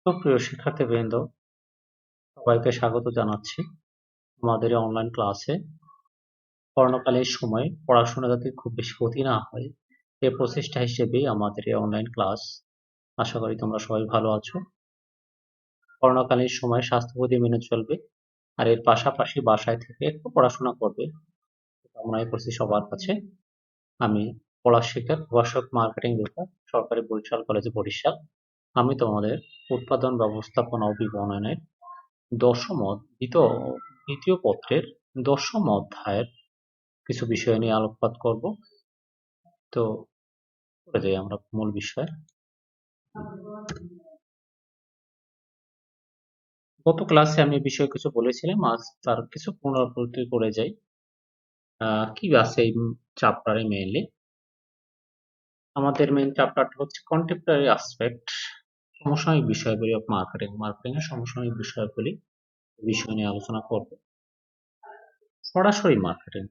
তো প্রিয় শিক্ষার্থীবৃন্দ, সবাইকে স্বাগত জানাচ্ছি আমাদের এই অনলাইন ক্লাসে। করোনাকালীন সময়ে পড়াশোনা যাতে খুব বেশি ক্ষতি না হয়, এই প্রচেষ্টা হিসেবেই আমাদের এই অনলাইন ক্লাস। আশা করি তোমরা সবাই ভালো আছো। করোনাকালীন সময়ে স্বাস্থ্যবিধি মেনে চলবে, আর এর পাশাপাশি বাসায় থেকে একটু পড়াশোনা করবে, কামনাই করছি সবার কাছে। আমি পড়া শিক্ষক, প্রভাষক, মার্কেটিং বিভাগ, সরকারি বরিশাল কলেজ বরিশাল। আমি তোমাদের উৎপাদন ব্যবস্থাপনা ও বিপণনের দ্বিতীয় পত্রের ১০ম অধ্যায়ের কিছু বিষয় নিয়ে আলোকপাত করব। তো চলে যাই আমরা মূল বিষয়ে। গত ক্লাসে আমি এই বিষয়ে কিছু বলেছিলাম, আজ তার কিছু পুনরাবৃত্তি করে যাই। কি আছে এই চ্যাপ্টারে? মেইনলি আমাদের মেইন চ্যাপ্টারটা হচ্ছে কন্টেম্পোরারি অ্যাসপেক্ট, সমসাময়িক বিষয়গুলি অফ মার্কেটিং। মার্কেটিং এর সমসাময়িক বিষয়গুলি বিষয় নিয়ে আলোচনা করব। সরাসরি মার্কেটিং,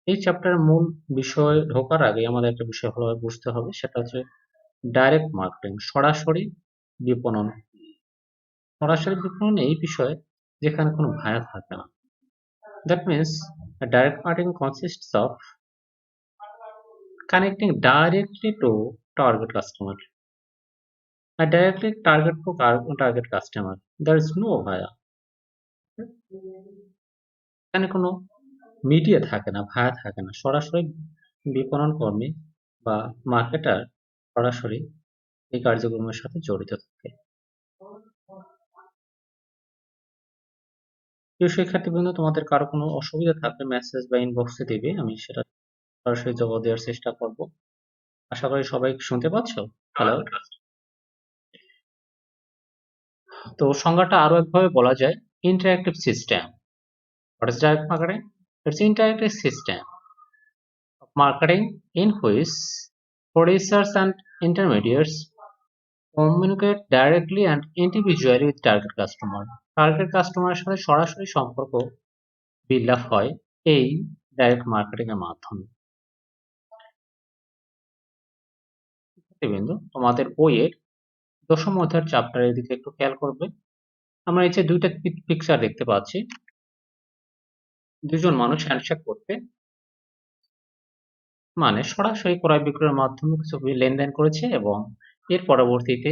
এই চ্যাপ্টারের মূল বিষয় ঢোকার আগে আমাদের একটা বিষয় ভালোভাবে বুঝতে হবে, সেটা হচ্ছে ডাইরেক্ট মার্কেটিং, সরাসরি বিপণন। সরাসরি বিপণন এই বিষয়ে যেখানে কোনো ভায়া থাকে না। That means a direct marketing consists of connecting directly to target customer. A directly target to target customer. There is no via. এখানে কোনো মিডিয়া থাকে না, ভায়া থাকে না। সরাসরি বিপণন কর্মী বা মার্কেটার সরাসরি এই কার্যক্রমের সাথে জড়িত থাকে। প্রিয় শিক্ষার্থীবৃন্দ, তোমাদের কারো কোনো অসুবিধা থাকলে মেসেজ বা ইনবক্সে দিবে, আমি সেটা সরাসরি জবাব দেওয়ার চেষ্টা করব। আশা করি সবাই শুনতে পাচ্ছ। হ্যালো। তো সংজ্ঞাটা আরো একভাবে বলা যায়, interactive system. What is direct marketing? It's interactive system of marketing in which producers and intermediaries communicate directly and individually with target customer. Target কাস্টমারের সাথে সরাসরি সম্পর্ক বিল্ড আপ হয় এই ডাইরেক্ট মার্কেটিং এর মাধ্যমে। বিন্দু, তোমাদের বইয়ের ১০ম অধ্যায়ের চ্যাপ্টারের দিকে একটু খেয়াল করবে। আমরা এই যে দুইটা পিকচার দেখতে পাচ্ছি, দুজন মানুষ হ্যান্ডশেক করতে, মানে সরাসরি ক্রয় বিক্রয়ের মাধ্যমে কিছু লেনদেন করেছে এবং এর পরবর্তীতে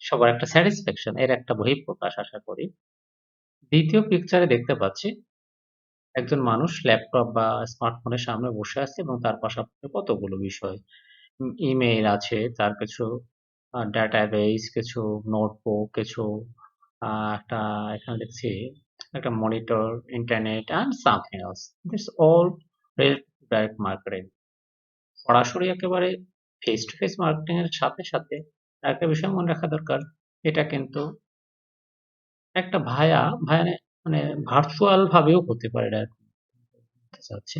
সবার একটা স্যাটিসফ্যাকশন, এর একটা বহিঃপ্রকাশ আশা করি। দ্বিতীয় পিকচারে দেখতে পাচ্ছি একজন মানুষ ল্যাপটপ বা স্মার্টফোনের সামনে বসে আছে এবং তার পাশাপাশি কতগুলো বিষয়, ইমেইল আছে, তার কিছু ডাটাবেস, কিছু নোটবুক, কিছু একটা এখানে দেখছি একটা monitor, internet and something else. This all direct marketing. সরাসরি একেবারে ফেস টু ফেস মার্কেটিং এর সাথে সাথে একটা বিষয় মনে রাখা দরকার, এটা কিন্তু একটা ভায়া মানে ভার্চুয়াল ভাবেও হতে পারে। এটা বলতে চাচ্ছি।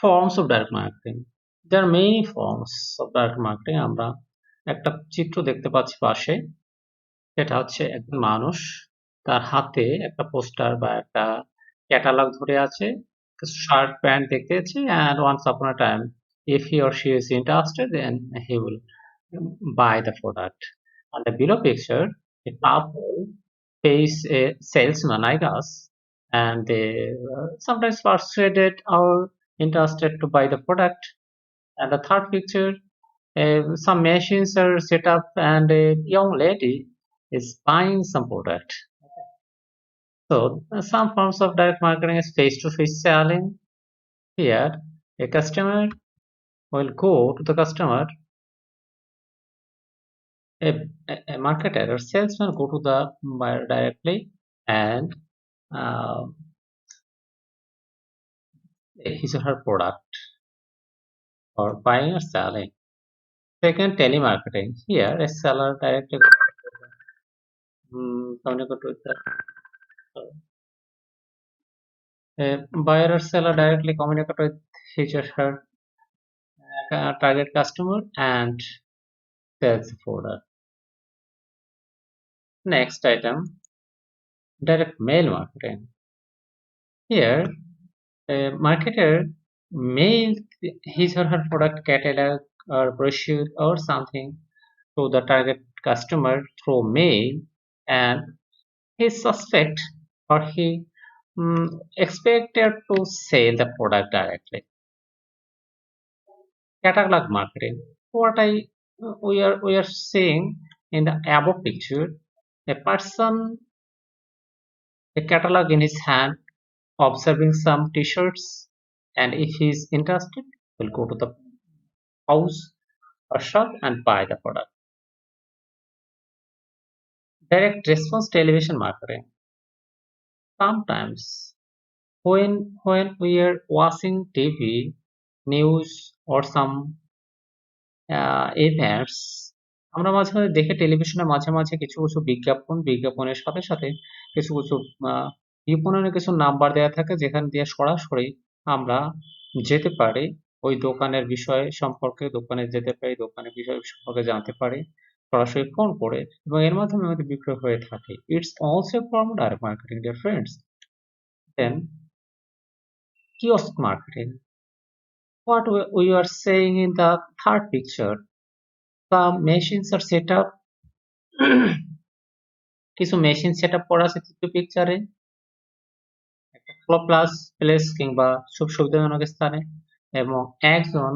Forms of direct marketing. There are many forms of direct marketing. আমরা একটা চিত্র দেখতে পাচ্ছি পাশে, সেটা হচ্ছে একজন মানুষ তার হাতে একটা পোস্টার বা একটা ক্যাটালগ ধরে আছে, কিছু শার্ট প্যান্ট দেখতেছে, and once upon a time if he or she is interested then he will buy the product. And the below picture, a couple pays a salesman, I guess, and they sometimes persuaded or interested to buy the product. And the third picture, some machines are set up and a young lady is buying some product. So some forms of direct marketing is face-to-face selling. Here, a customer will go to the customer, a, a marketer or salesman go to the buyer directly and uh, his or her product or buying or selling. Second, telemarketing. Here, a seller directly communicate with the a buyer or seller directly communicate with his or her target customer and sells the product. Next item, Direct mail marketing. Here, a marketer mails his or her product catalog or brochure or something to the target customer through mail, and he suspect or he expected to sell the product directly. Catalog marketing. What I we are seeing in the above picture, a person, a catalog in his hand, observing some t-shirts, and if he is interested, will go to the house or shop and buy the product. Direct response television marketing. Sometimes when we are watching TV, news or some events, আমরা মাঝে মাঝে দেখে টেলিভিশনে মাঝে মাঝে কিছু কিছু বিজ্ঞাপনের সাথে সাথে কিছু কিছু বিপণনের কিছু নাম্বার দেওয়া থাকে যেখান দিয়ে সরাসরি আমরা যেতে পারি ওই দোকানের বিষয় সম্পর্কে, দোকানে যেতে পারি, দোকানের বিষয় সম্পর্কে জানতে পারি সরাসরি ফোন করে, এবং এর মাধ্যমে আমাদের বিক্রয় হয়ে থাকে। Its also form direct marketing dear friends. Then kiosk marketing. What we are saying in the third picture, some machines are set up, কিছু মেশিন সেট আপ করা আছে তৃতীয় পিকচারে একটা প্লাস প্লেস কিংবা সুবিধাজনক স্থানে, এবং একজন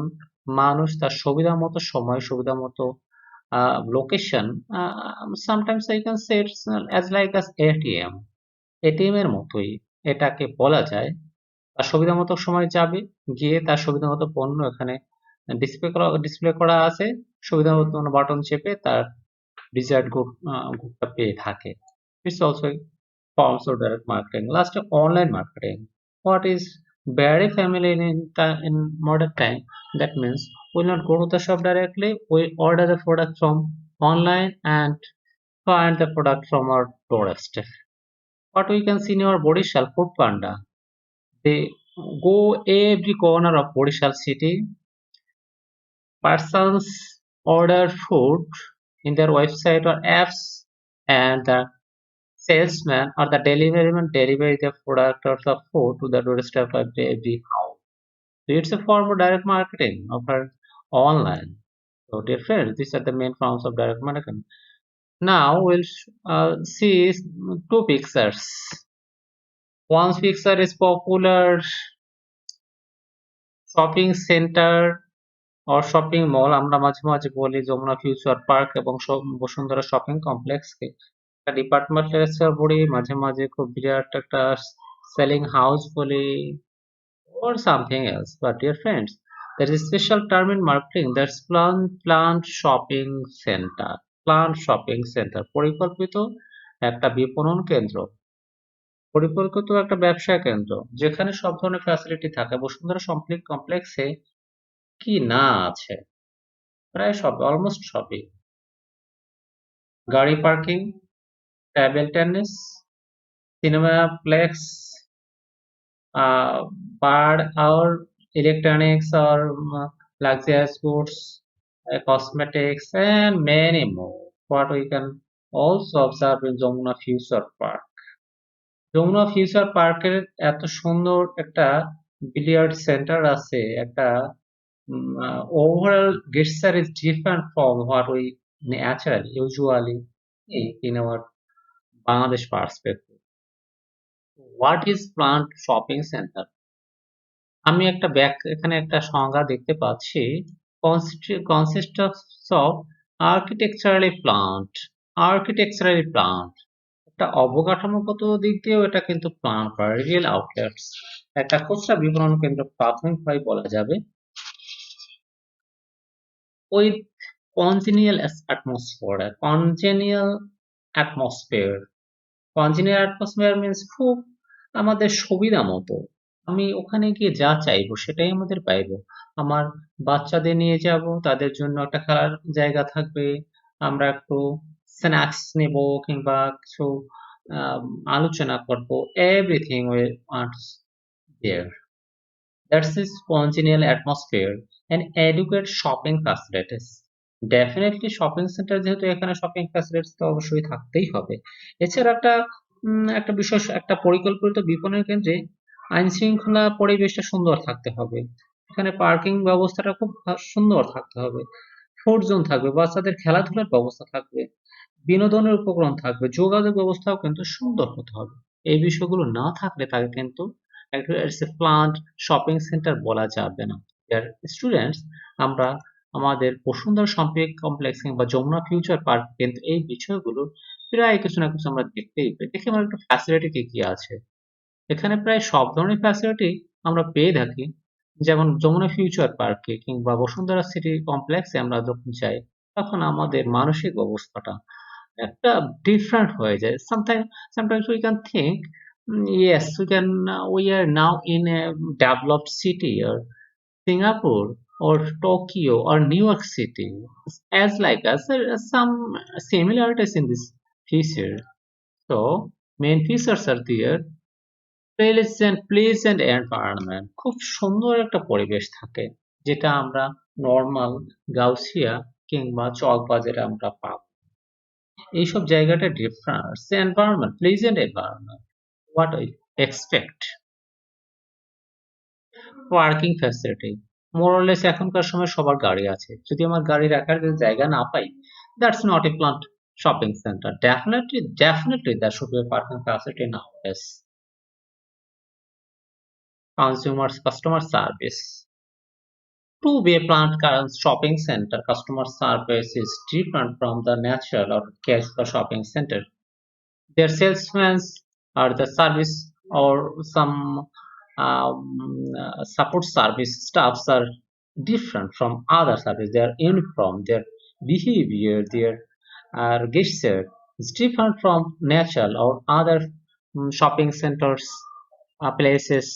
মানুষ তার সুবিধা মতো সময়, সুবিধা মতো location, sometimes I can say it's as like as ATM এর মতোই এটাকে বলা যায়। তার সুবিধা মতো সময় যাবে, গিয়ে তার সুবিধা মতো পণ্য এখানে ডিসপ্লে করা আছে, সুবিধা মতো বাটন চেপে তার ডিজায়ার্ড গুডটা পেয়ে থাকে। It's also forms of direct marketing. Last, online marketing. What is very familiar in modern time? That means we'll not go to the shop directly. We order the product from online and find the product from our doorstep. What we can see in our Bodishal Food Panda, they go every corner of Bodishal city. Persons order food in their website or apps, and the salesman or the deliveryman deliver the product or the food to the doorstep of every house. So it's a form of direct marketing offered online. So dear friends, these are the main forms of direct marketing. Now we'll see two pictures. One picture is popular shopping center or shopping mall, আমরা মাঝে মাঝে বলি Jamuna future park এবং Bashundhara shopping কমপ্লেক্সকে একটা departmental store বলি, মাঝে মাঝে খুব বিরাট একটা সেলিং হাউস বলি, or something else. But dear friends, there is a special term in marketing, that's plant shopping center. Plant shopping center পরিকল্পিত একটা বিপণন কেন্দ্র, পরিকল্পিত একটা ব্যবসা কেন্দ্র যেখানে সব ধরনের ফ্যাসিলিটি থাকে। বসুন্ধরা কমপ্লেক্সে কি না আছে, প্রায় সব, অলমোস্ট সবই। গাড়ি parking, table tennis, cineplex, bar or electronics or luxurious goods, cosmetics, and many more. What we can also observe in Jamuna Future Park. Jamuna Future পার্কের এত সুন্দর একটা বিলিয়ার্ড সেন্টার আছে, একটা overall gesture is different from what we naturally usually in our Bangladesh perspective. What is plant shopping center? আমি একটা এখানে একটা সংজ্ঞা দেখতে পাচ্ছি, consists of architecturally plant, একটা অবকাঠামোগত দিক দিয়েও এটা কিন্তু প্ল্যান করা, রিয়েল আউটলেটস, একটা খুচরা বিপণন কেন্দ্র প্রাথমিকভাবে বলা যাবে। উইথ congenial atmosphere means খুব আমাদের সুবিধা মতো, আমি ওখানে গিয়ে যা চাইবো সেটাই আমাদের পাইবো। আমার বাচ্চাদের নিয়ে যাব, তাদের জন্য একটা খেলার জায়গা থাকবে, আমরা একটু স্ন্যাক্স নেব কিংবা কিছু আলোচনা করবো, everything we want there. That's this congenial atmosphere and adequate shopping facilities. Definitely shopping centre যেহেতু, এখানে শপিং ফ্যাসিলিটিস তো অবশ্যই থাকতেই হবে। এছাড়া একটা একটা বিষয়, একটা পরিকল্পিত বিপণন কেন্দ্রে আইন শৃঙ্খলা পরিবেশটা সুন্দর থাকতে হবে। এখানে পার্কিং ব্যবস্থাটা খুব সুন্দর থাকতে হবে। ফুড জোন থাকবে, বাচ্চাদের খেলাধুলার ব্যবস্থা থাকবে, বিনোদনের উপকরণ থাকবে, যোগাযোগ ব্যবস্থাও কিন্তু সুন্দর হতে হবে। এই বিষয়গুলো না থাকলে তাকে কিন্তু একটা প্লান্ট শপিং সেন্টার বলা যাবে না। স্টুডেন্টস, আমরা আমাদের বসুন্ধরা শপিং কমপ্লেক্স কিংবা যমুনা ফিউচার পার্ক কিন্তু এই বিষয়গুলো প্রায় কিছু না কিছু আমরা দেখতেই পাই। দেখি আমার একটু ফ্যাসিলিটি কি কি আছে। এখানে প্রায় সব ধরনের ফ্যাসিলিটি আমরা পেয়ে থাকি। যেমন যমুনা ফিউচার পার্কে কিংবা বসুন্ধরা সিটি কমপ্লেক্সে আমরা যখন যাই, তখন আমাদের মানসিক অবস্থাটা একটা ডিফারেন্ট হয়ে যায়। Sometimes we can think, yes, we are now in a developed city or Singapore or Tokyo or New York City. As like us, there are some similarities in this feature. So main features are there. Pleasant environment, খুব সুন্দর একটা পরিবেশ থাকে, যেটা আমরা normal Gausia কিংবা চকবাজারে আমরা পাবো। এইসব জায়গাটা different environment, pleasant environment, what we expect. Parking facility, more less এখনকার সময় সবার গাড়ি আছে, যদি আমার গাড়ি রাখার জায়গা না পাই, that's not a plant shopping centre. Definitely that should be a parking facility now. Customer service. To be a plant shopping center, customer service is different from the natural or casual shopping center. Their salesmen or the service or some support service staffs are different from other service. Their uniform, their behavior, their gesture is different from natural or other shopping centers, places.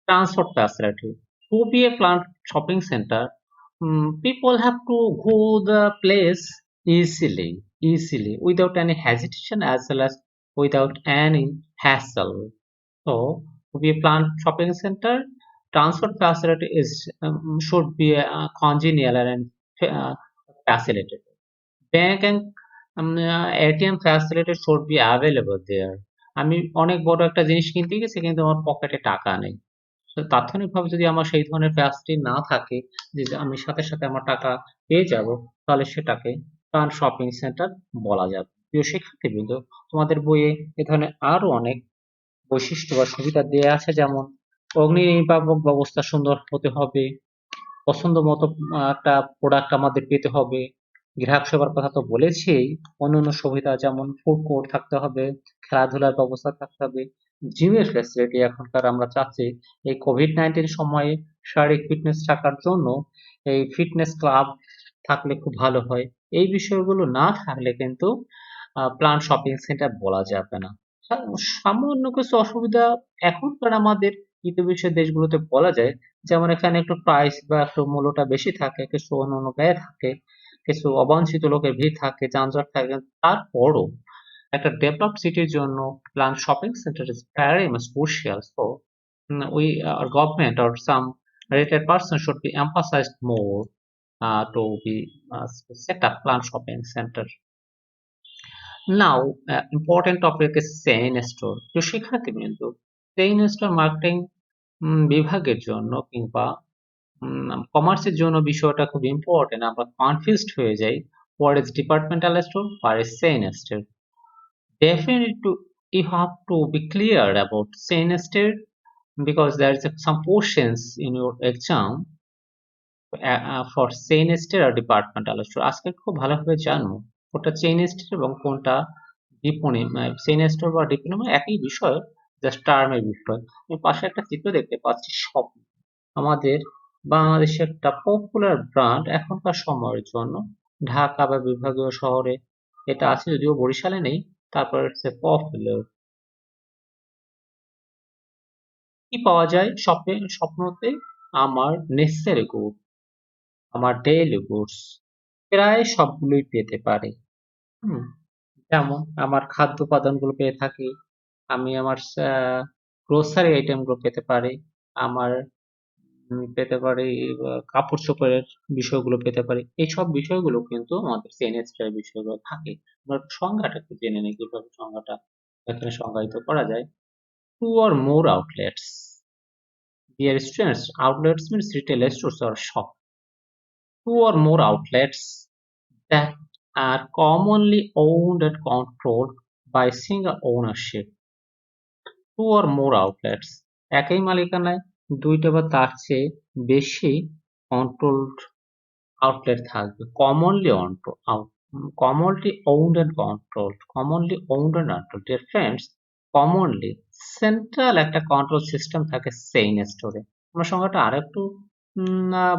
Transport facility. To be a plant shopping center, people have to go the place easily, without any hesitation as well as without any hassle. So, to be a plant shopping center, transport facility is should be congenial and facilitated. Bank and ATM facility should be available there. আমি অনেক বড় একটা জিনিস কিনতে গেছি কিন্তু আমার পকেটে টাকা নেই। তো তাৎক্ষণিকভাবে যদি আমার সেই ধরনের ফ্যাসিলিটি না থাকে, যে আমি সাথে সাথে আমার টাকা পেয়ে যাব, তাহলে সেটাকে প্লান্ট শপিং সেন্টার বলা যাবে। প্রিয় শিক্ষার্থীবৃন্দ, তোমাদের বইয়ে এ ধরনের আরো অনেক বৈশিষ্ট্য বা সুবিধা দেয়া আছে, যেমন অগ্নি নির্বাপক ব্যবস্থা সুন্দর হতে হবে, পছন্দ মতো একটা প্রোডাক্ট আমাদের পেতে হবে, গ্রাহক সেবার কথা তো বলেছিই, অন্যান্য সুবিধা যেমন ফুড কোর্ট থাকতে হবে, খেলাধুলার ব্যবস্থা থাকতে হবে, জিমের ফ্যাসিলিটি এখনকার আমরা চাচ্ছি এই কোভিড-19 সময়ে শারীরিক ফিটনেস রাখার জন্য এই ফিটনেস ক্লাব থাকলে খুব ভালো হয়। এই বিষয়গুলো না থাকলে কিন্তু প্লান্ট শপিং সেন্টার বলা যাবে না। সামান্য কিছু অসুবিধা এখনকার আমাদের প্রতিবেশী দেশগুলোতে বলা যায়, যেমন এখানে একটু প্রাইস বা একটু মূল্যটা বেশি থাকে, কিছু অন্যান্য ব্যয় থাকে, কিছু অবাঞ্ছিত লোকের ভিড় থাকে, যানজট থাকে, তারপরও একটা ডেভেলপড সিটির জন্য plant shopping centre is very much crucial. So we our government or some related person should be emphasized more to be set up plant shopping center. Now, important topic is chain store. তো শিক্ষার্থীবৃন্দ, chain store marketing বিভাগের জন্য কিংবা কমার্সের জন্য বিষয়টা খুব important. আমরা কনফিউজড হয়ে যাই, what is departmental store, what is chain store. Definitely you have to be clear about chain store, because there is some portions in your exam for chain store or departmental store. আজকে খুব ভালোভাবে জানবো কোনটা chain store এবং কোনটা বিপণী। Chain store বা বিপণী মানে একই বিষয়, জাস্ট টার্মের বিষয়। আমি পাশে একটা চিত্র দেখতে পাচ্ছি, স্বপ্ন, আমাদের বাংলাদেশের একটা পপুলার ব্র্যান্ড এখনকার সময়ের জন্য। ঢাকা বা বিভাগীয় শহরে এটা আছে, যদিও বরিশালে নেই। তারপরে হচ্ছে পপুলার। কি পাওয়া যায় স্বপ্নতে? আমার নেসেসারি গুড, আমার ডেইলি গুডস প্রায় সবগুলোই পেতে পারি। হুম, যেমন আমার খাদ্য উপাদানগুলো পেয়ে থাকি, আমি আমার গ্রোসারি আইটেমগুলো পেতে পারি, আমার পেতে পারি, কাপড় চোপড়ের বিষয়গুলো পেতে পারি। এইসব বিষয়গুলো কিন্তু আমাদের চেইন বিষয়গুলো থাকে। আমরা সংজ্ঞাটা একটু জেনে নিই কিভাবে সংজ্ঞাটা এখানে সংজ্ঞায়িত করা যায়। Two or more outlets. Dear students, outlets means retail stores or shop. Two or more outlets that are commonly owned and controlled by single ownership. Two or more outlets. একই মালিকানায় দুইটা বা তার চেয়ে বেশি কন্ট্রোলড আউটলেট থাকবে। Commonly owned and controlled. Commonly owned and controlled. Dear friends, commonly central একটা control system থাকে চেইন স্টোরে। আমরা সংজ্ঞাটা আরেকটু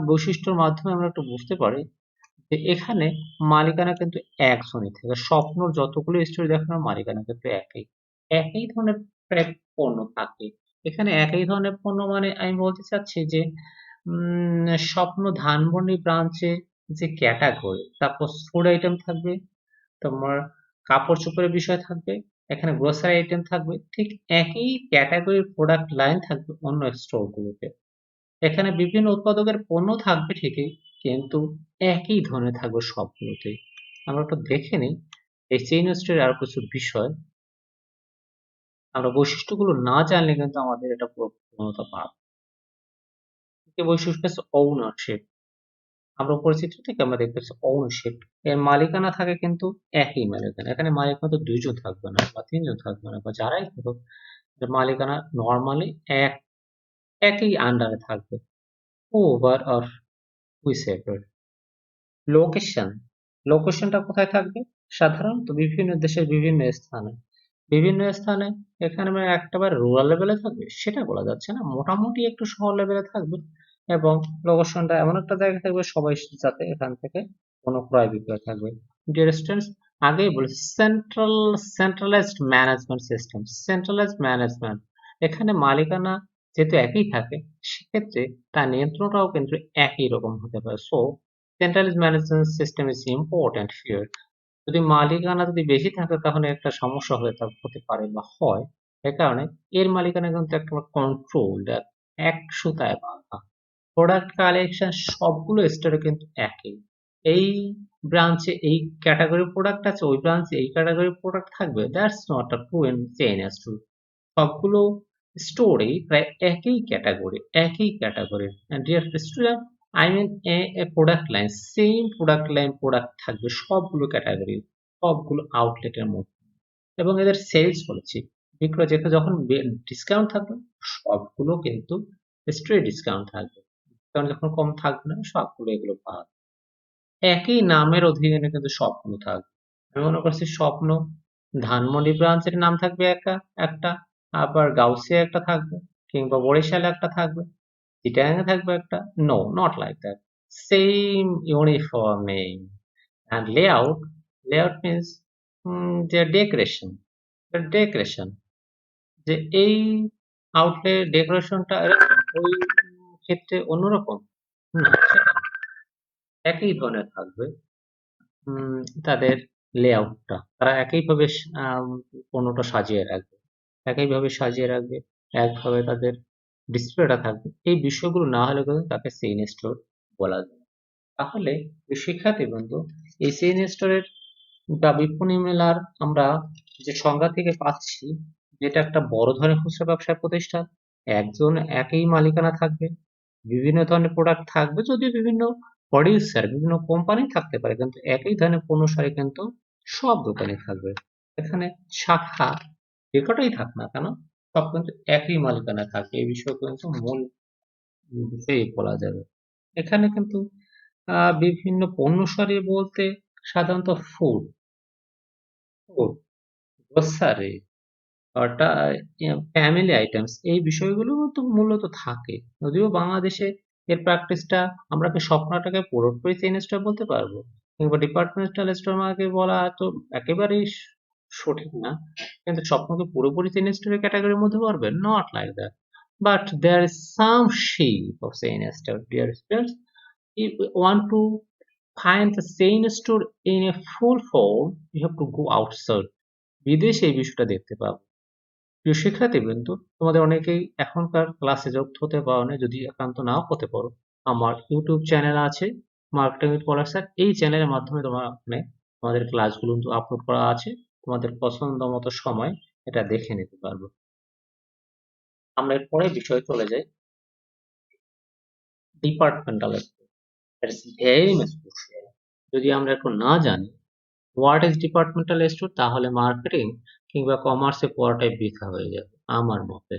বৈশিষ্ট্যর মাধ্যমে আমরা একটু বুঝতে পারি যে এখানে মালিকানা কিন্তু একজনই থাকে। স্বপ্নর যতগুলো স্টোরি দেখানো মালিকানা কিন্তু একই। একই ধরনের প্রায় পণ্য থাকে। এখানে একই ধরনের পণ্য মানে আমি বলতে চাচ্ছি যে স্বপ্ন ধানমন্ডি ব্রাঞ্চে যে ক্যাটাগরি, তারপর ফুড আইটেম থাকবে, তোমার কাপড় চোপড়ের বিষয় থাকবে, এখানে গ্রোসারি আইটেম থাকবে, ঠিক একই ক্যাটাগরির প্রোডাক্ট লাইন থাকবে অন্য স্টোর গুলোতে। এখানে বিভিন্ন উৎপাদকের পণ্য থাকবে ঠিকই, কিন্তু একই ধরনের থাকবে সবগুলোতেই। আমরা একটু দেখে নিই এই চেইন স্টোরের আরো কিছু বিষয়। আমরা বৈশিষ্ট্যগুলো না জানলে কিন্তু আমাদের এটা পুরো পূর্ণতা পাবে। বৈশিষ্ট্য হচ্ছে ওনারশিপ। আমরা উপরের চিত্র থেকে আমরা দেখতে পাচ্ছি ওনারশিপ। এর মালিকানা থাকে কিন্তু একই মালিকানা। এখানে মালিকানা তো দুইজন থাকবে না বা তিনজন থাকবে না বা যারাই থাকুক, মালিকানা নরমালি একই আন্ডারে থাকবে। Over or whichever. লোকেশন। লোকেশনটা কোথায় থাকবে? সাধারণত বিভিন্ন দেশের বিভিন্ন স্থানে। বিভিন্ন স্থানে এখানে মানে একেবারে রুরাল লেভেলে থাকবে সেটা বলা যাচ্ছে না। মোটামুটি একটু শহর লেভেলে থাকবে এবং লোকেশনটা এমন একটা জায়গায় থাকবে সবাই যাতে এখান থেকে কোনো ক্রয় বিক্রয় থাকবে। ডিয়ার স্টুডেন্টস, আগেই বলেছি centralised management system. Centralised management, এখানে মালিকানা যেহেতু একই থাকে সেক্ষেত্রে তার নিয়ন্ত্রণটাও কিন্তু একই রকম হতে পারে। So centralised management system is important here. যদি মালিকানা যদি বেশি থাকে তাহলে একটা সমস্যা হতে পারে বা হয়। এ কারণে এর মালিকানা কিন্তু একটা কন্ট্রোলড, এক সুতায় বাঁধা। প্রোডাক্ট কালেকশন সবগুলো স্টোরে কিন্তু একই। এই ব্রাঞ্চে এই ক্যাটাগরি প্রোডাক্ট আছে, ওই ব্রাঞ্চে এই ক্যাটাগরি প্রোডাক্ট থাকবে, that's not a true in chain store. সবগুলো স্টোরেই প্রায় একই category. Dear student, I mean a product line, same product থাকবে সবগুলো ক্যাটাগরি, সবগুলো আউটলেটের মধ্যে এবং এদের সেলস বলেছি, বিক্রয় যেটা যখন ডিসকাউন্ট থাকবে সবগুলো কিন্তু স্টোরে ডিসকাউন্ট থাকবে, কারণ যখন কম থাকবে না সবগুলো এগুলো পাওয়া যাবে। একই নামের অধীনে কিন্তু স্বপ্ন থাকবে। আমি মনে করছি স্বপ্ন ধানমন্ডি ব্রাঞ্চের নাম থাকবে একটা, আবার গাউসিয়া একটা থাকবে, কিংবা বরিশালে একটা থাকবে, চিটাগাঙে থাকবে একটা। No, not like that. Same uniform name and layout means যে ডেকোরেশন, যে এই আউটলেট ডেকোরেশনটা ওই ক্ষেত্রে অন্যরকম না, সেটা না। একই ধরনের থাকবে তাদের লেআউটটা, তারা একইভাবে পণ্যটা সাজিয়ে রাখবে, একইভাবে সাজিয়ে রাখবে, একভাবে তাদের ডিসপ্লেটা থাকবে। এই বিষয়গুলো না হলে কিন্তু তাকে চেইন স্টোর বলা যায়। তাহলে শিক্ষার্থী বন্ধু, এই চেইন স্টোরের বা বিপণী মেলার আমরা যে সংজ্ঞা থেকে পাচ্ছি, যেটা একটা বড় ধরনের খুচরা ব্যবসায় প্রতিষ্ঠান, একজন একই মালিকানা থাকবে, বিভিন্ন ধরনের প্রোডাক্ট থাকবে, যদিও বিভিন্ন প্রডিউসার বিভিন্ন কোম্পানি থাকতে পারে, কিন্তু একই ধরনের পণ্য সারি কিন্তু সব দোকানে থাকবে। এখানে শাখা যে কটাই থাক না কেন সব কিন্তু একই মালিকানা থাকে, এই বিষয়ে কিন্তু মূল বিষয় বলা যাবে। এখানে কিন্তু বিভিন্ন পণ্য সারি বলতে সাধারণত ফুড, গ্রোসারি, ফ্যামিলি আইটেমস, এই বিষয়গুলো তো মূলত থাকে। যদিও বাংলাদেশে এর প্র্যাকটিসটা আমরা কি স্বপ্নটাকে পুরোপুরি চেইন স্টোর বলতে পারবো, কিংবা ডিপার্টমেন্টাল স্টোর মার্কে বলা তো একেবারেই সঠিক না, কিন্তু স্বপ্নকে পুরোপুরি চেইন স্টোরের ক্যাটাগরির মধ্যে পড়বে, not like that. But there is some shape of chain store, dear students. If we want to find the chain store in a full form, you have to go outside. বিদেশে এই বিষয়টা দেখতে পাবো। প্রিয় শিক্ষার্থীবৃন্দ, তোমাদের অনেকেই এখনকার ক্লাসে যুক্ত হতে পারো না, যদি একান্ত নাও হতে পারো। আমার ইউটিউব চ্যানেল আছে মার্কেটিং উইথ পলাশ স্যার। এই চ্যানেলের মাধ্যমে তোমরা ওখানে তোমাদের ক্লাসগুলো কিন্তু আপলোড করা আছে, তোমাদের পছন্দ মতো সময় এটা দেখে নিতে পারবে। আমরা এর পরের বিষয়ে চলে যাই, departmental store. That is very much crucial. যদি আমরা একটু না জানি হোয়াট ইজ ডিপার্টমেন্টাল স্টোর, তাহলে মার্কেটিং কিংবা কমার্সে পড়াটাই বৃথা হয়ে যাবে আমার মতে।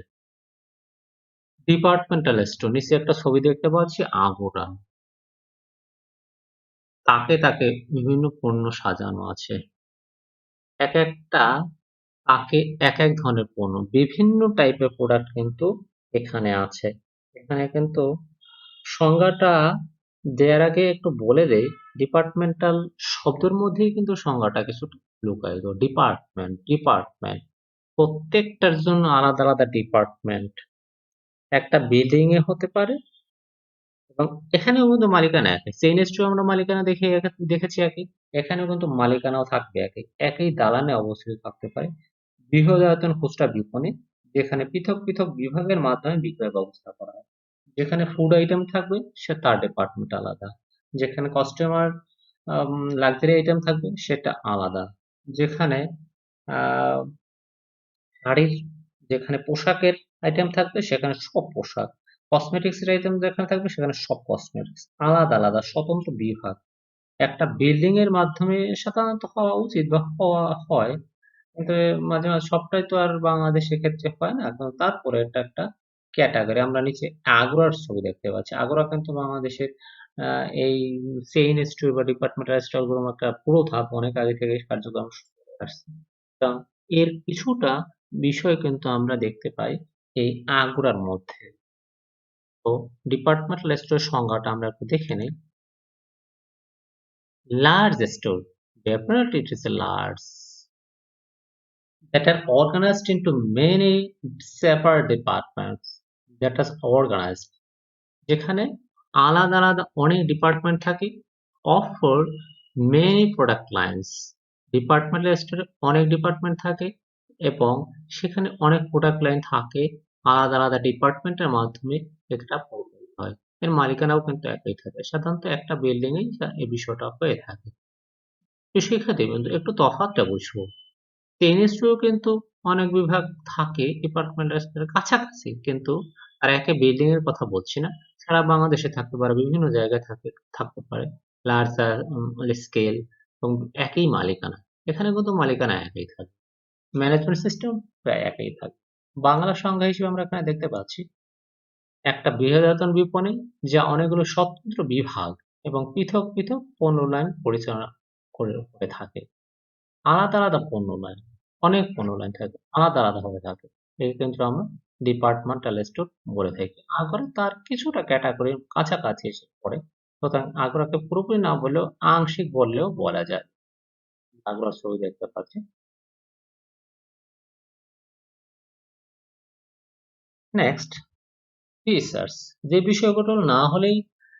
ডিপার্টমেন্টাল স্টোর, নিচে একটা ছবি দেখতে পাচ্ছি আগোরা, তাকে তাকে বিভিন্ন পণ্য সাজানো আছে। এক একটা তাকে এক এক ধরনের পণ্য, বিভিন্ন টাইপের প্রোডাক্ট কিন্তু এখানে আছে। এখানে কিন্তু সংজ্ঞাটা দেওয়ার আগে একটু বলে দেই, ডিপার্টমেন্টাল শব্দের মধ্যেই কিন্তু সংজ্ঞাটা কিছুটা লুকায়িত। ডিপার্টমেন্ট ডিপার্টমেন্ট প্রত্যেকটার জন্য আলাদা আলাদা ডিপার্টমেন্ট একটা বিল্ডিং এ হতে পারে, এবং এখানেও কিন্তু মালিকানা একই। চেইন স্টোরে আমরা মালিকানা দেখেছি একই, এখানেও কিন্তু মালিকানাও থাকবে একই। একই দালানে অবস্থিত থাকতে পারে বৃহদায়তন খুচরা বিপণী, যেখানে পৃথক পৃথক বিভাগের মাধ্যমে বিক্রয় ব্যবস্থা করা হয়। যেখানে ফুড আইটেম থাকবে সে তার ডিপার্টমেন্ট আলাদা, যেখানে কাস্টমার লাক্সারি আইটেম থাকবে সেটা আলাদা, যেখানে আহ শাড়ির, যেখানে পোশাকের আইটেম থাকবে সেখানে সব পোশাক, কসমেটিক্স এর আইটেম যেখানে থাকবে সেখানে সব কসমেটিক্স, আলাদা আলাদা স্বতন্ত্র বিভাগ। একটা বিল্ডিং এর মাধ্যমে সাধারণত হওয়া উচিত বা হওয়া হয়, কিন্তু মাঝে মাঝে সবটাই তো আর বাংলাদেশের ক্ষেত্রে হয় না। কিন্তু তারপরে এটা একটা ক্যাটাগরি। আমরা নিচে আগ্রার ছবি দেখতে পাচ্ছি। আগ্রা কিন্তু বাংলাদেশের এই চেইন স্টোর বা ডিপার্টমেন্টাল স্টোর গুলোর একটা পুরো ধাপ অনেক আগে থেকে কার্যক্রম শুরু করে আসছে। তা এর কিছুটা বিষয় কিন্তু আমরা দেখতে পাই এই আগ্রার মধ্যে। তো ডিপার্টমেন্টাল স্টোরের সংজ্ঞাটা আমরা একটু দেখে নিই। Large store, definitely it is a large, that are organized into many separate departments, that is organized, যেখানে আলাদা আলাদা অনেক ডিপার্টমেন্ট থাকে, offer many product lines. Departmental স্টোরে অনেক ডিপার্টমেন্ট থাকে এবং সেখানে অনেক প্রোডাক্ট লাইন থাকে, আলাদা আলাদা ডিপার্টমেন্টের মাধ্যমে এটা প্রোভাইড হয়। এর মালিকানাও কিন্তু একই থাকে, সাধারণত একটা বিল্ডিং এই এই বিষয়টা হয়ে থাকে। তো শিক্ষার্থীবৃন্দ, একটু তফাৎটা বুঝবো। টেনিসেও কিন্তু অনেক বিভাগ থাকে ডিপার্টমেন্টাল স্টোরের কাছাকাছি, কিন্তু আর একে বিল্ডিং এর কথা বলছি না, সারা বাংলাদেশে থাকতে পারে, বিভিন্ন জায়গায় থাকতে পারে লার্জ স্কেল এবং একই মালিকানা। এখানে কিন্তু মালিকানা একই থাকে, ম্যানেজমেন্ট সিস্টেম প্রায় একই থাকে। বাংলা সংজ্ঞা হিসেবে আমরা এখানে দেখতে পাচ্ছি একটা বৃহদায়তন বিপণী যা অনেকগুলো স্বতন্ত্র বিভাগ এবং পৃথক পৃথক পণ্য লাইন পরিচালনা করে থাকে। আলাদা আলাদা পণ্য লাইন, অনেক পণ্য লাইন থাকে, আলাদা আলাদা ভাবে থাকে, একে কিন্তু আমরা ডিপার্টমেন্টাল স্টোর বলে থাকি। আগ্রা তার কিছুটা ক্যাটাগরির কাছাকাছি এসে পড়ে, সুতরাং আগ্রাকে পুরোপুরি না বললেও আংশিক বললেও বলা যায়। আগ্রা ছবি দেখতে পাচ্ছি। Next, research. যে বিষয়গুলো না হলেই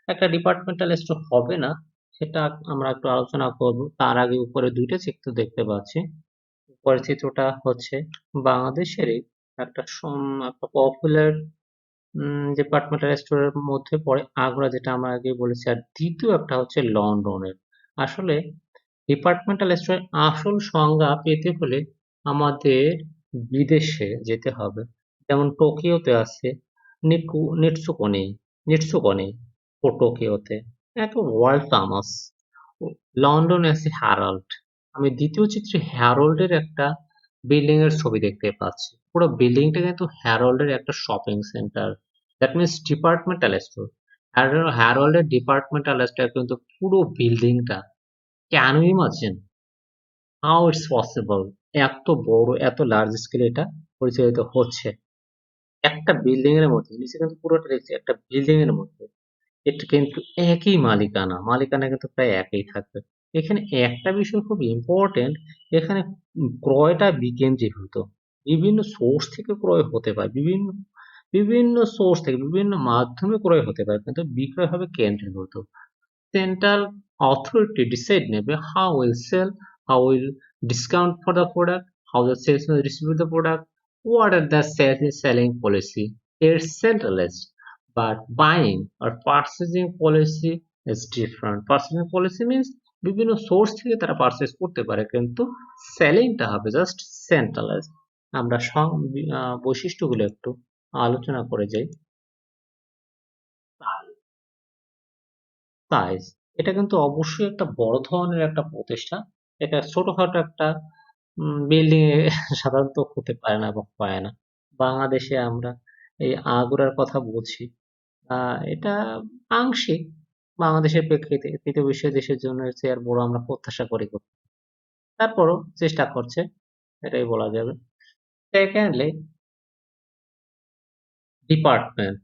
একটা ডিপার্টমেন্টাল স্টোর হবে না, সেটা আমরা একটু আলোচনা করব। তার আগে উপরে দুইটা চিত্র দেখতে পাচ্ছি। উপরের চিত্রটা হচ্ছে বাংলাদেশেরই একটা পপুলার ডিপার্টমেন্টাল স্টোরের মধ্যে পড়ে আগ্রা, যেটা আমরা আগে বলেছি। আর দ্বিতীয় একটা হচ্ছে লন্ডনের। আসলে ডিপার্টমেন্টাল স্টোরের আসল সংজ্ঞা পেতে হলে আমাদের বিদেশে যেতে হবে। যেমন টোকিওতে আছে নিটসুকনি, নিটসুকনি ও টোকিওতে একে ওয়ার্ল্ড ফেমাস। লন্ডনে আছে হ্যারল্ড। আমি দ্বিতীয় চিত্রে হ্যারল্ডের একটা বিল্ডিং এর ছবি দেখতে পাচ্ছি। পুরো বিল্ডিংটা কিন্তু হ্যারল্ডের একটা shopping centre, that means departmental store. হ্যারল্ডের ডিপার্টমেন্টাল স্টোর কিন্তু পুরো বিল্ডিংটা, can you imagine how it's possible, এত বড় এত লার্জ স্কেলে এটা পরিচালিত হচ্ছে একটা বিল্ডিং এর মধ্যে। নিচে কিন্তু পুরোটা দেখছি একটা বিল্ডিং এর মধ্যে, এটা কিন্তু একই মালিকানা, মালিকানা কিন্তু প্রায় একই থাকবে। এখানে একটা বিষয় খুব ইম্পর্টেন্ট, এখানে ক্রয়টা বিকেন্দ্রীভূত, বিভিন্ন সোর্স থেকে ক্রয় হতে পারে, বিভিন্ন বিভিন্ন সোর্স থেকে বিভিন্ন মাধ্যমে ক্রয় হতে পারে, কিন্তু বিক্রয় হবে কেন্দ্রীভূত। সেন্ট্রাল অথরিটি ডিসাইড নেবে how will sell, how will discount for the product, how the salesman distribute the product, What are the selling policy? It's centralized, but buying or purchasing policy is different. Purchasing policy means বিভিন্ন source থেকে তারা purchase করতে পারে, কিন্তু সেলিংটা হবে just centralise. আমরা বৈশিষ্ট্যগুলো একটু আলোচনা করে যাই। সাইজ, এটা কিন্তু অবশ্যই একটা বড় ধরনের একটা প্রতিষ্ঠান। এটা ছোটখাটো একটা বিল্ডিং এ সাধারণত হতে পারে না এবং হয় না। বাংলাদেশে আমরা এই আগুরার কথা বলছি। এটা আংশিক বাংলাদেশের প্রেক্ষিতে তৃতীয় বিশ্বের দেশের জন্য এর চেয়ে আর বড় আমরা প্রত্যাশা করি করি। তারপরও চেষ্টা করছে, এটাই বলা যাবে। সেকেন্ডলি, ডিপার্টমেন্ট,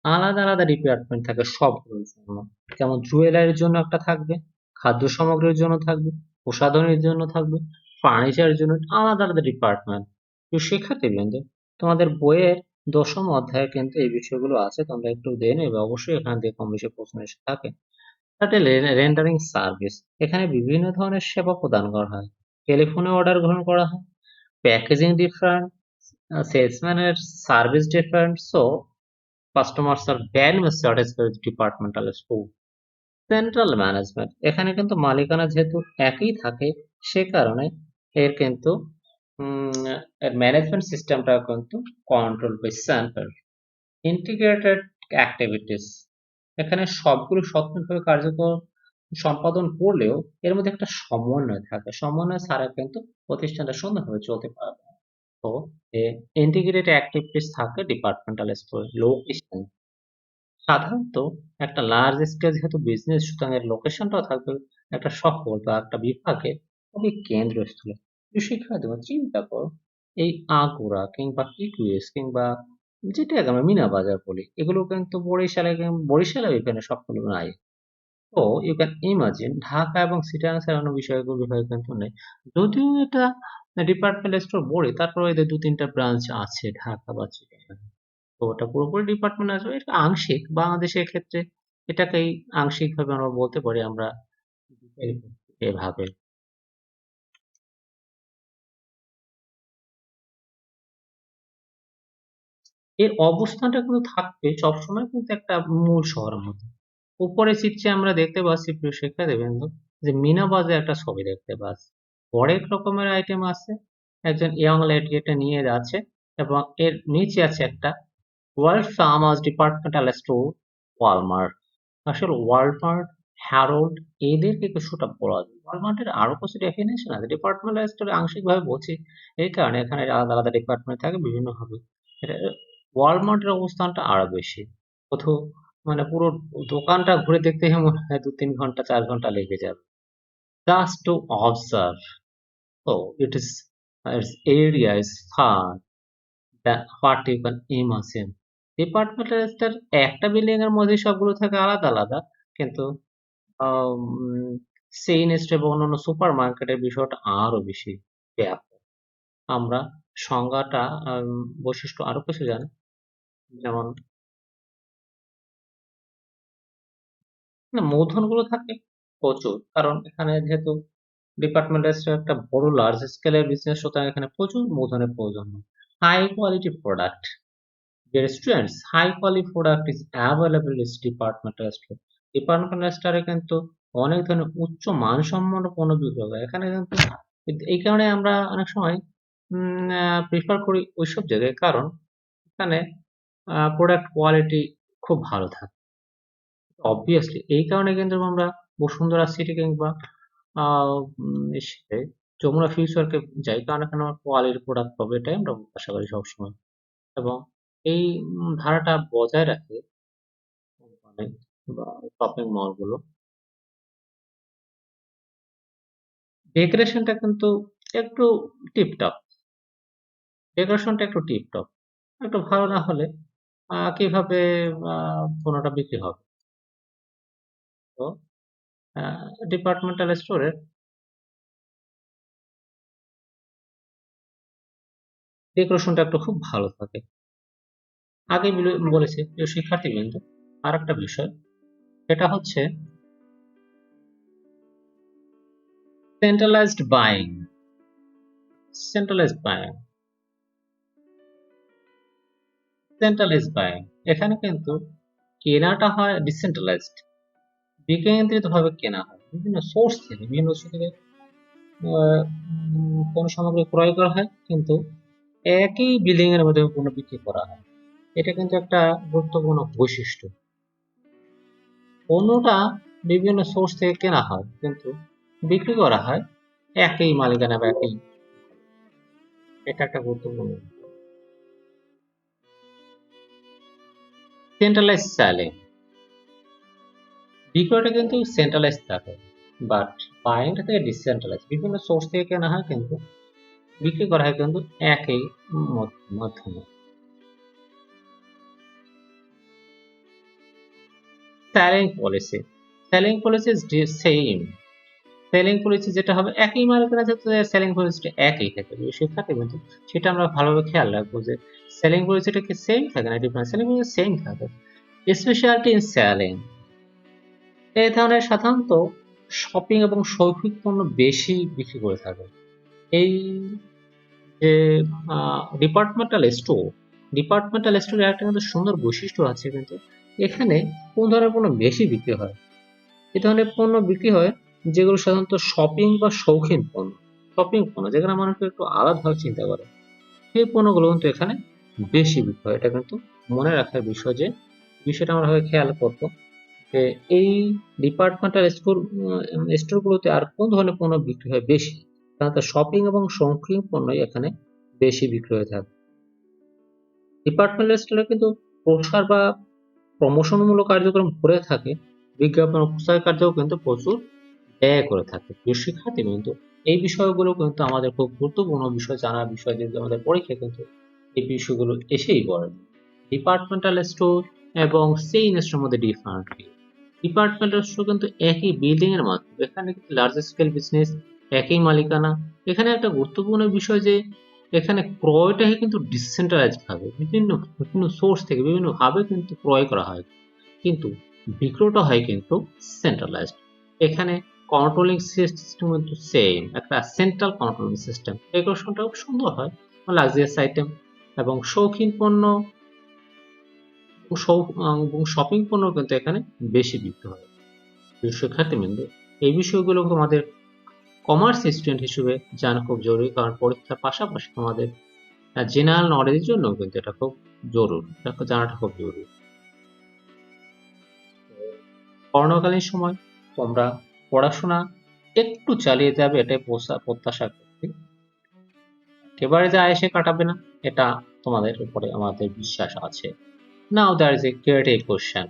আলাদা আলাদা ডিপার্টমেন্ট থাকে সবগুলোর জন্য। যেমন জুয়েলারির জন্য একটা থাকবে, খাদ্য সামগ্রীর জন্য থাকবে, প্রসাধনীর জন্য থাকবে, ফার্নিচারের জন্য আলাদা আলাদা ডিপার্টমেন্ট। তো শিক্ষার্থীবৃন্দ, তোমাদের বইয়ের ১০ম অধ্যায়ে কিন্তু এই বিষয়গুলো আছে, তোমরা একটু দেখে নেবে। অবশ্যই এখান থেকে কম বেশি প্রশ্ন এসে থাকে। তাতে রেন্ডারিং সার্ভিস, এখানে বিভিন্ন ধরনের সেবা প্রদান করা হয়। টেলিফোনে অর্ডার গ্রহণ করা হয়, প্যাকেজিং ডিফারেন্ট, সেলসম্যানের service different, so customers are very much satisfied with departmental store. Central management, এখানে কিন্তু মালিকানা যেহেতু একই থাকে, সে কারণে এর কিন্তু এর ম্যানেজমেন্ট সিস্টেমটা কিন্তু control by central. Integrated activities, এখানে সবগুলো স্বতন্ত্রভাবে কার্যকর সম্পাদন করলেও এর মধ্যে একটা সমন্বয় থাকে। সমন্বয় ছাড়া কিন্তু প্রতিষ্ঠানটা সুন্দরভাবে চলতে পারবে না। তো ইন্টিগ্রেটেড অ্যাক্টিভিটিস থাকে ডিপার্টমেন্টাল স্টোরে। লোকেশন, সাধারণত একটা লার্জ স্কেল যেহেতু বিজনেস, সুতরাং এর লোকেশনটাও থাকবে একটা শহর বা একটা বিভাগের খুবই কেন্দ্রস্থলে। তো শিক্ষার্থী চিন্তা করো, এই আগুরা কিংবা ইকুয়েস কিংবা যেটাকে আমরা মিনা বাজার বলি, এগুলো কিন্তু বরিশালে এখানে সবগুলো নাই। তো ইউ ক্যান ইমাজিন ঢাকা এবং চিটাগাং অন্য বিষয়গুলো বিভাগে কিন্তু নেই। যদিও এটা ডিপার্টমেন্টাল স্টোর বলে, তারপরে এদের ২-৩টা ব্রাঞ্চ আছে ঢাকা বা চিটাগাং। তো ওটা পুরোপুরি ডিপার্টমেন্ট আসবে, এটা আংশিক। বাংলাদেশের ক্ষেত্রে এটাকেই আংশিকভাবে আমরা বলতে পারি আমরা এভাবে। এর অবস্থানটা কিন্তু থাকবে সবসময় কিন্তু একটা মূল শহরের মধ্যে। উপরের চিত্রে আমরা দেখতে পাচ্ছি, প্রিয় শিক্ষার্থীবৃন্দ, যে মিনা বাজার একটা ছবি দেখতে পাচ্ছি। হরেক রকমের আইটেম আছে। একজন ইয়ং লেডি এটা নিয়ে যাচ্ছে এবং এর নিচে আছে একটা world farmers departmental store, Walmart. আসলে ওয়ালমার্ট, হ্যারোল্ড, এদেরকে কিছুটা বলা যায়। ওয়ালমার্টের আরো কিছু ডেফিনেশন আছে। ডিপার্টমেন্টাল স্টোরে আংশিকভাবে বলছি এই কারণে এখানে আলাদা আলাদা ডিপার্টমেন্ট থাকে বিভিন্নভাবে। এটা ওয়ালমার্টের অবস্থানটা আরো বেশি। কোথাও মানে পুরো দোকানটা ঘুরে দেখতে মনে হয় ২-৩ ঘন্টা ৪ ঘন্টা লেগে যাবে। Just to observe. So it is its area is far than what you can imagine. Departmental store একটা বিল্ডিং এর মধ্যে সবগুলো থাকে আলাদা আলাদা, কিন্তু চেইন স্টোর এবং অন্যান্য সুপার মার্কেটের বিষয়টা আরো বেশি ব্যাপক। আমরা সংজ্ঞাটা বৈশিষ্ট্য আরো কিছু জানি, যেমন না, মূলধনগুলো থাকে প্রচুর, কারণ এখানে যেহেতু ডিপার্টমেন্টাল স্টোর একটা বড় লার্জ স্কেলের বিজনেস, সুতরাং এখানে প্রচুর মূলধনের প্রয়োজন হয়। High quality product, dear students, high quality product is available in departmental store. Departmental স্টোরে কিন্তু অনেক ধরনের উচ্চ মানসম্পন্ন পণ্য বিক্রি হয়। এখানে কিন্তু এই কারণে আমরা অনেক সময় প্রিফার করি ওইসব জায়গায়, কারণ এখানে প্রোডাক্ট কোয়ালিটি খুব ভালো থাকে। অবভিয়াসলি এই কারণে কিন্তু আমরা বসুন্ধরা সিটি কিংবা যমুনা ফিউচারকে যাই, কারণ এখানে আমরা কোয়ালিটি প্রোডাক্ট পাবো, এটাই আমরা আশা করি সবসময়। এবং এই ধারাটা বজায় রাখে কোম্পানি বা শপিং মল গুলো। ডেকোরেশনটা কিন্তু একটু টিপটপ, ডেকোরেশনটা একটু টিপটপ, একটু ভালো না হলে কিভাবে পণ্যটা বিক্রি হবে। তো ডিপার্টমেন্টাল স্টোরের ডেকোরেশনটা একটু খুব ভালো থাকে। আগে বলেছি প্রিয় শিক্ষার্থীবৃন্দ, আর একটা বিষয়, সেটা হচ্ছে centralised buying. Centralised buying centralised buying, এখানে কিন্তু কেনাটা হয় ডিসেন্ট্রালাইজড, বিকেন্দ্রিত ভাবে কেনা হয়, বিভিন্ন সোর্স থেকে, বিভিন্ন উৎস থেকে কোনো সামগ্রী ক্রয় করা হয়, কিন্তু একই বিল্ডিং এর মধ্যে পণ্য বিক্রি করা হয়। এটা কিন্তু একটা গুরুত্বপূর্ণ বৈশিষ্ট্য। পণ্যটা বিভিন্ন সোর্স থেকে কেনা হয়, কিন্তু বিক্রি করা হয় একই মালিকানা বা একই, এটা একটা গুরুত্বপূর্ণ। সেন্ট্রালাইজ সেলিং, বিক্রয়টা কিন্তু সেন্ট্রালাইজ থাকে, বাট বাইংটা থেকে ডিসেন্ট্রালাইজ, বিভিন্ন সোর্স থেকে কেনা হয় কিন্তু বিক্রি করা হয় কিন্তু একই মাধ্যমে। Selling policy, selling policy is same, selling policy যেটা হবে একই মালিকানা ক্ষেত্রে সেলিং পলিসিটা একই থাকে, শিক্ষার্থী কিন্তু সেটা আমরা ভালোভাবে খেয়াল রাখবো যে সেলিং পলিসিটা কি সেম থাকে না ডিফারেন্ট, সেলিং পলিসি সেম থাকে। স্পেশালিটি ইন সেলিং, এই ধরনের সাধারণত শপিং এবং শৌখিক পণ্য বেশি বিক্রি করে থাকে। এই যে ডিপার্টমেন্টাল স্টোরের একটা কিন্তু সুন্দর বৈশিষ্ট্য আছে, কিন্তু এখানে কোন ধরনের পণ্য বেশি বিক্রি হয়, এই ধরনের পণ্য বিক্রি হয় যেগুলো সাধারণত শপিং বা শৌখিন পণ্য, শপিং পণ্য যেখানে মানুষ একটু আলাদাভাবে চিন্তা করে, সেই পণ্যগুলো কিন্তু এখানে বেশি বিক্রি হয়। এটা কিন্তু মনে রাখার বিষয় যে বিষয়টা আমরা খেয়াল করবো যে এই ডিপার্টমেন্টাল স্টোরগুলোতে আর কোন ধরনের পণ্য বিক্রি হয় বেশি, সাধারণত শপিং এবং শৌখিন পণ্যই এখানে বেশি বিক্রি হয়ে থাকে। ডিপার্টমেন্টাল স্টোরে কিন্তু প্রসার বা প্রমোশনমূলক কার্যক্রম করে থাকে, বিজ্ঞাপন ও প্রচার কার্যও কিন্তু প্রচুর ব্যয় করে থাকে। প্রিয় শিক্ষার্থী কিন্তু এই বিষয়গুলো কিন্তু আমাদের খুব গুরুত্বপূর্ণ বিষয়, জানার বিষয়, যে আমাদের পরীক্ষায় কিন্তু এই বিষয়গুলো এসেই পড়ে। ডিপার্টমেন্টাল স্টোর এবং চেইন স্টোরের মধ্যে ডিফারেন্ট কি? ডিপার্টমেন্টাল স্টোর কিন্তু একই বিল্ডিং এর মাধ্যমে, এখানে কিন্তু লার্জ স্কেল বিজনেস, একই মালিকানা। এখানে একটা গুরুত্বপূর্ণ বিষয় যে এখানে ক্রয়টা কিন্তু ডিসেন্ট্রালাইজড ভাবে বিভিন্ন বিভিন্ন সোর্স থেকে বিভিন্ন ভাবে কিন্তু ক্রয় করা হয়, কিন্তু বিক্রয়টা হয় কিন্তু সেন্ট্রালাইজড। এখানে কন্ট্রোলিং সিস্টেম কিন্তু সেম, একটা সেন্ট্রাল কন্ট্রোলিং সিস্টেম, ডেকোরেশনটা খুব সুন্দর হয়, লাক্সারিয়াস আইটেম এবং শৌখিন পণ্য এবং শপিং পণ্য কিন্তু এখানে বেশি বিক্রি হয়। শিক্ষার্থীবৃন্দ এই বিষয়গুলো আমাদের কমার্স স্টুডেন্ট হিসেবে জানা খুব জরুরি, কারণ পরীক্ষার পাশাপাশি আমাদের জেনারেল নলেজের জন্য কিন্তু এটা খুব জরুরি, এটা জানাটা খুব জরুরি। করোনাকালীন সময় তোমরা পড়াশোনা একটু চালিয়ে যাবে, এটাই প্রত্যাশা করছি। একেবারে যা এসে কাটাবে না, এটা তোমাদের উপরে আমাদের বিশ্বাস আছে। Now there is a creative question.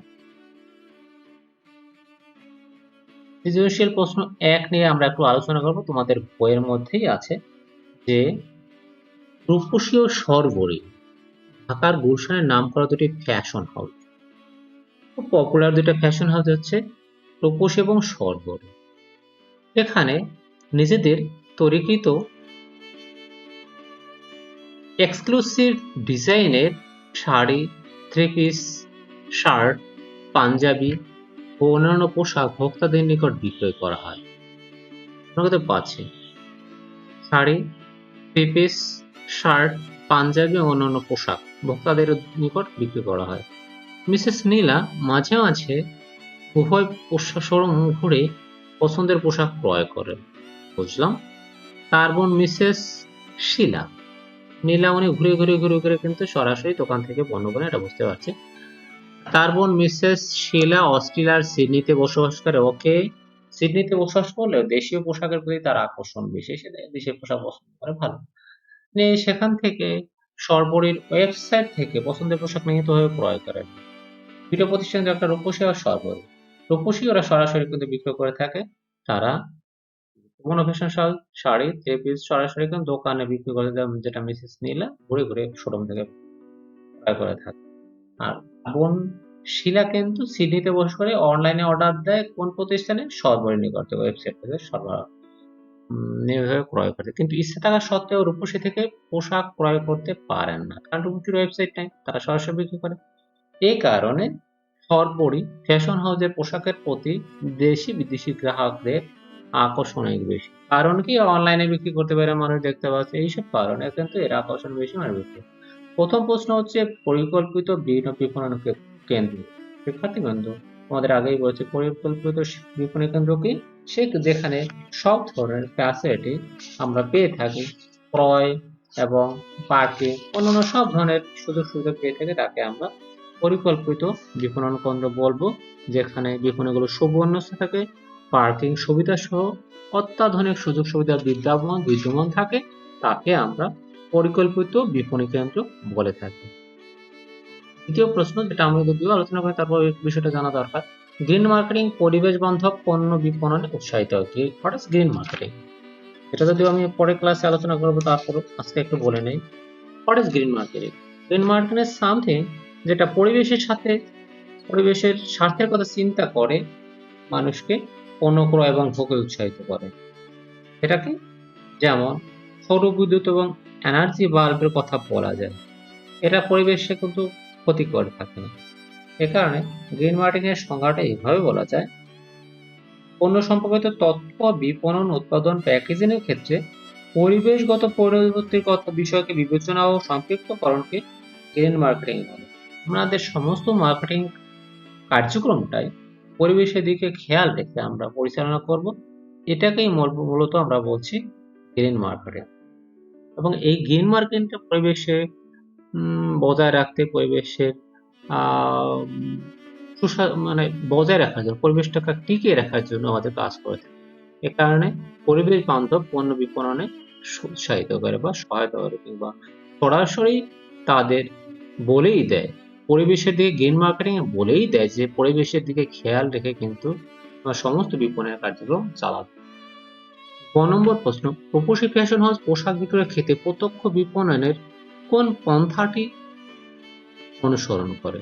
সৃজনশীল প্রশ্ন 1 নিয়ে আমরা একটু আলোচনা করব, তোমাদের বইয়ের মধ্যেই আছে যে রূপসী ও সরবরী ঢাকার গুলশানের নামকরা দুটি ফ্যাশন হাউস, খুব পপুলার দুটো ফ্যাশন হাউস হচ্ছে রূপসী এবং সরবরী। এখানে নিজেদের তৈরিকৃত এক্সক্লুসিভ ডিজাইনের sari, three piece, shirt, panjabi ও অন্যান্য পোশাক ভোক্তাদের নিকট বিক্রয় করা হয়। আপনারা তো পাচ্ছেন sari, three piece, shirt, panjabi ও অন্যান্য পোশাক ভোক্তাদের নিকট বিক্রি করা হয়। মিসেস নীলা মাঝে মাঝে উভয় শোরুম ঘুরে পছন্দের পোশাক ক্রয় করেন। বুঝলাম। তার বোন মিসেস শীলা, নীলা উনি ঘুরে কিন্তু সরাসরি দোকান থেকে পণ্য কেনেন, এটা বুঝতে পারছি। তার বোন মিসেস শীলা অস্ট্রেলিয়ার সিডনিতে বসবাস করে। ওকে, সিডনিতে বসবাস করলেও দেশীয় পোশাকের প্রতি তার আকর্ষণ বেশি, সে দেশীয় পোশাক পছন্দ করে। ভালো। তিনি সেখান থেকে সরবরির ওয়েবসাইট থেকে পছন্দের পোশাক নিয়মিতভাবে ক্রয় করেন। দুটো প্রতিষ্ঠান, একটা রূপসী আর সরবরি। রূপসী ওরা সরাসরি কিন্তু বিক্রয় করে থাকে, তারা কোনো ফ্যাশন শাড়ি, থ্রি পিস সরাসরি কিন্তু দোকানে বিক্রি করে, যেটা মিসেস নীলা ঘুরে শোরুম থেকে ক্রয় করে থাকে। আর বোন শিলা কিন্তু সিডনিতে বসে করে অনলাইনে অর্ডার দেয় কোন প্রতিষ্ঠানে, সরবরি নিকট ওয়েবসাইট থেকে সরবরাহ নির্ভয়ে ক্রয় করে, কিন্তু ইচ্ছে থাকা সত্ত্বেও রূপসী থেকে পোশাক ক্রয় করতে পারেন না, কারণ রূপসীর ওয়েবসাইট নাই, তারা সরাসরি বিক্রি করে। এই কারণে সরবরি ফ্যাশন হাউসের পোশাকের প্রতি দেশি বিদেশি গ্রাহকদের আকর্ষণ অনেক বেশি। কারণ কি, অনলাইনে বিক্রি করতে পারে, মানুষ দেখতে পাচ্ছে, এইসব কারণে কিন্তু এর আকর্ষণ বেশি, মানুষ বিক্রি। প্রথম প্রশ্ন হচ্ছে পরিকল্পিত বিপণন কেন্দ্র। শিক্ষার্থীবৃন্দ, আমাদের আগেই বলেছে পরিকল্পিত বিপণন কেন্দ্র কি? যেখানে সব ধরনের ফ্যাসিলিটি আমরা পেয়ে থাকি, ক্রয় এবং পার্কিং অন্যান্য সব ধরনের সুযোগ সুবিধা পেয়ে থাকি, তাকে আমরা পরিকল্পিত বিপণন কেন্দ্র বলবো। যেখানে বিপণিগুলো সুবর্ণস্থ থাকে, পার্কিং সুবিধা সহ অত্যাধুনিক সুযোগ সুবিধা বিদ্যমান থাকে, তাকে আমরা পরিকল্পিত বিপণী কেন্দ্র বলে থাকি। দ্বিতীয় প্রশ্ন, যেটা আমরা যদিও আলোচনা করি, তারপর এই বিষয়টা জানা দরকার। গ্রিন মার্কেটিং পরিবেশ বান্ধব পণ্য বিপণনে উৎসাহিত হয়। What is green marketing? এটা যদিও আমি পরে ক্লাসে আলোচনা করবো, তারপর আজকে একটু বলে নেই। What is green marketing? Green marketing is something যেটা পরিবেশের স্বার্থের কথা চিন্তা করে মানুষকে পণ্য ক্রয় এবং ভোগে উৎসাহিত করে। এটা কি? যেমন সৌর বিদ্যুৎ এবং এনার্জি বাল্বের কথা বলা যায়। এটা পরিবেশে কিন্তু ক্ষতিকর থাকে না। এ কারণে গ্রিন মার্কেটিং এর সংজ্ঞাটা এইভাবে বলা যায়: পণ্য সম্পর্কিত তথ্য, বিপণন, উৎপাদন, প্যাকেজিং এর ক্ষেত্রে পরিবেশগত পরিবর্তনের বিষয়কে বিবেচনা ও সম্পৃক্তকরণকে গ্রিন মার্কেটিং বলে। আমাদের সমস্ত মার্কেটিং কার্যক্রমটাই পরিবেশের দিকে খেয়াল রেখে আমরা পরিচালনা করব। এটাকেই মূলত আমরা বলছি গ্রিন মার্কেটিং। এবং এই গ্রিন মার্কেটিংটা পরিবেশে বজায় রাখতে, পরিবেশের মানে বজায় রাখার জন্য, পরিবেশটাকে টিকিয়ে রাখার জন্য আমাদের কাজ করে থাকে। এ কারণে পরিবেশ বান্ধব পণ্য বিপণনে উৎসাহিত করে বা সহায়তা করে, কিংবা সরাসরি তাদের বলেই দেয়, পরিবেশের দিকে গ্রিন মার্কেটিং বলেই দেয় যে পরিবেশের দিকে খেয়াল রেখে কিন্তু সমস্ত বিপণনের কার্যক্রম চালাবে। 9 নম্বর প্রশ্ন, রূপসী ফ্যাশন হাউস পোশাক বিক্রয়ের ক্ষেত্রে প্রত্যক্ষ বিপণনের কোন পন্থাটি অনুসরণ করে?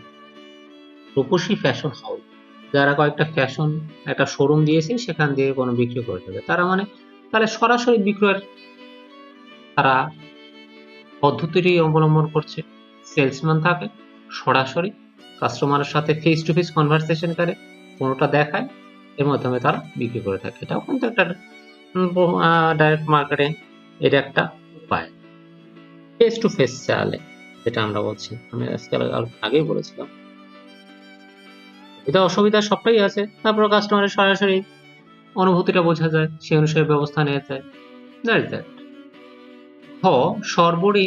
রূপসী ফ্যাশন হাউস যারা কয়েকটা ফ্যাশন একটা শোরুম দিয়েছে, সেখান দিয়ে কোনো বিক্রি করে থাকে, তারা সরাসরি বিক্রয়ের তারা পদ্ধতিটি অবলম্বন করছে। সেলসম্যান থাকে, সরাসরি কাস্টমারের সাথে ফেস টু ফেস কনভারসেশন করে, কোনোটা দেখায়, এর মাধ্যমে তারা বিক্রি করে থাকে। এটাও কিন্তু একটা ডাইরেক্ট মার্কেটিং, এটা একটা উপায়। ফেস টু ফেস চালে, যেটা আমরা বলছি, আমি আজকে আগেই বলেছিলাম, এটা অসুবিধা সবটাই আছে। তারপর কাস্টমারের সরাসরি অনুভূতিটা বোঝা যায়, সেই অনুসারে ব্যবস্থা নেওয়া যায়। সর্বোপরি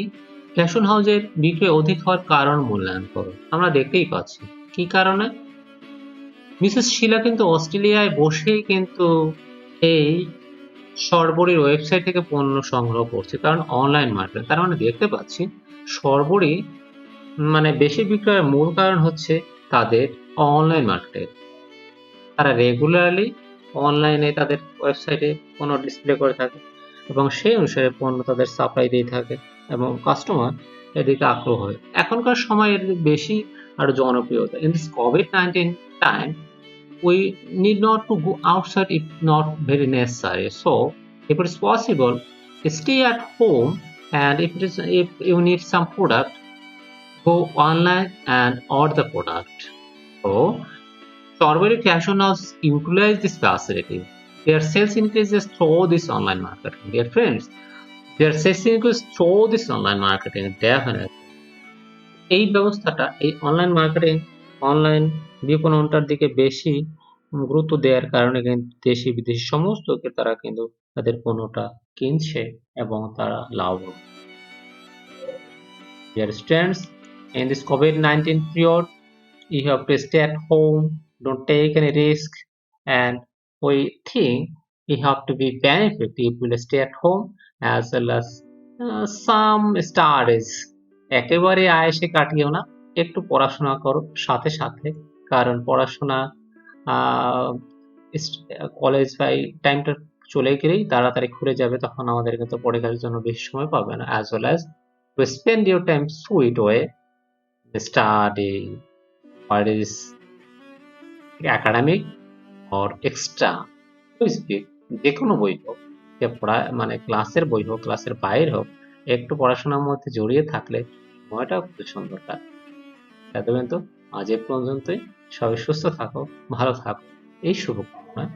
ফ্যাশন হাউসের বিক্রি অধিক হওয়ার কারণ মূল্যায়ন করো। আমরা দেখতেই পাচ্ছি কি কারণে। মিসেস শিলা কিন্তু অস্ট্রেলিয়ায় বসেই কিন্তু এই সর্বরীর ওয়েবসাইট থেকে পণ্য সংগ্রহ করছে, কারণ অনলাইন মার্কেট। তার মানে দেখতে পাচ্ছি সর্বরী বেশি বিক্রয়ের মূল কারণ হচ্ছে তাদের অনলাইন মার্কেট। তারা রেগুলারলি অনলাইনে তাদের ওয়েবসাইটে পণ্য ডিসপ্লে করে থাকে এবং সেই অনুসারে পণ্য তাদের সাপ্লাই দিয়ে থাকে এবং কাস্টমার এদিকে আগ্রহ হয়। এখনকার সময় এর বেশি আর জনপ্রিয়তা। In this COVID-19 time, we need not to go outside if not very necessary. So, if it is possible, stay at home, and if you need some product, go online and order the product. So, Strawberry Fashion House utilize this facility. Their sales increases through this online marketing. Dear friends, their sales increases through this online marketing, definitely. এই ব্যবস্থাটা, এই online marketing, online বিপণনটার দিকে বেশি গুরুত্ব দেওয়ার কারণে কিন্তু দেশি বিদেশি সমস্ত ক্রেতারা কিন্তু তাদের পণ্যটা কিনছে এবং তারা লাভবান। Dear students, in this COVID-19 period, you have to stay at home, don't take any risk, and we think you have to be benefit if you will stay at home, as well as some studies. একেবারে আয়েসে কাটিও না, একটু পড়াশোনা করো সাথে সাথে, কারণ পড়াশোনা কলেজ বা এই টাইমটা চলে গেলেই তাড়াতাড়ি ঘুরে যাবে, তখন আমাদের কিন্তু পড়ালেখার জন্য বেশি সময় পাবে না। as well as to spend your time sweet way study, what is academic or extra, যে কোনো বই হোক, যে পড়া ক্লাসের বই হোক, ক্লাসের বাইরে হোক, একটু পড়াশোনার মধ্যে জড়িয়ে থাকলে সময়টাও খুব সুন্দর কাটে। এত কিন্তু আজ এ পর্যন্তই। সবাই সুস্থ থাকো, ভালো থাকো, এই শুভকামনায়